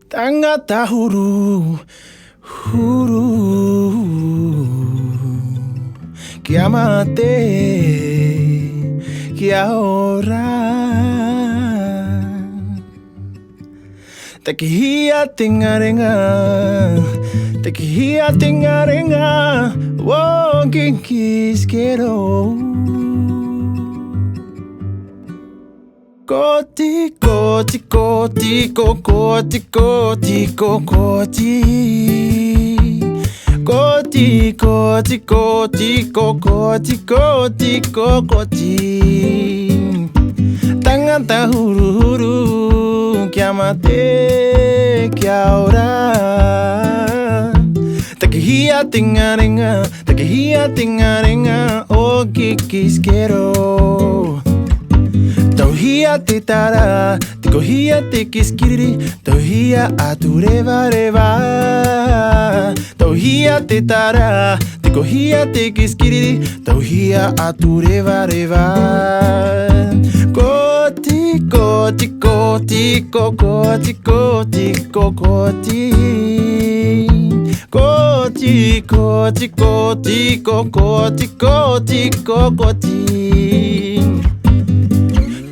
Tangata huru, huru, kiamate, kiaora. Takihia tingarenga, takihia tingarenga, wo kinkisquero. Koti, koti, koti, koti, koti, koti. Koti, koti, koti, koti, koti, koti. Tangata huru, huru, kiamate, kiaora. Takihia tingarenga, o kikisquero. Tauhia te tara, te kohia te kiskiri, tauhia atureva reva. Tauhia te tara, te kohia te kiskiri, tauhia atureva reva. Koti, koti, koti, koti, koti, koti. Koti, koti, koti, koti, koti, koti.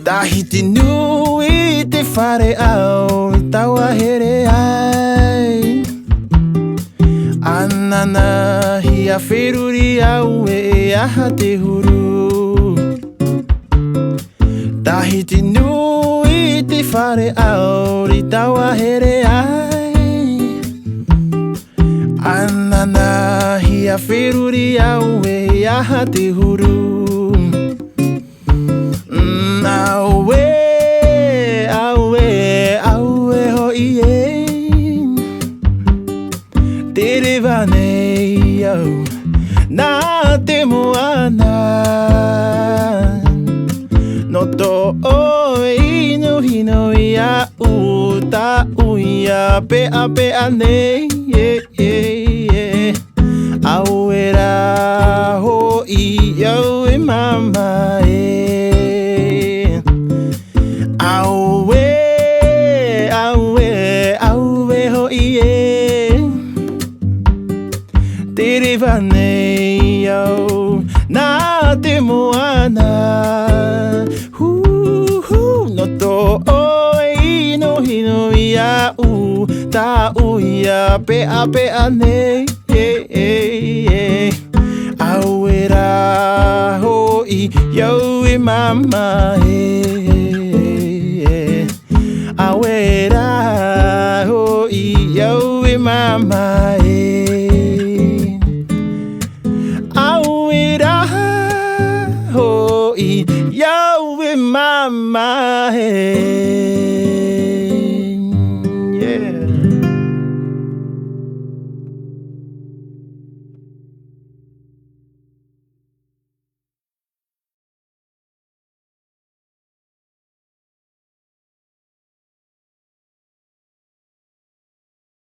Tahiti nui te whare au, taua here ai. Anana hia whiruri au e aha te huru. Tahiti nui te whare au, taua here ai. Anana hia whiruri au e aha te huru. Aue, aue, aue ho ie. Te rewa nei au, nā te moana. No to o inu hino ia u ta uia pea pea nei. Aue ra ho i au e mama e. Aue, aue, aue ho ie. Te rewa nei au, nā te moana. No to o ino hino ia u, ta uia pea pea nei. Aue ra ho i iau e mama e. Aue ra ho i iau e mama e. Aue ra ho i iau e mama e.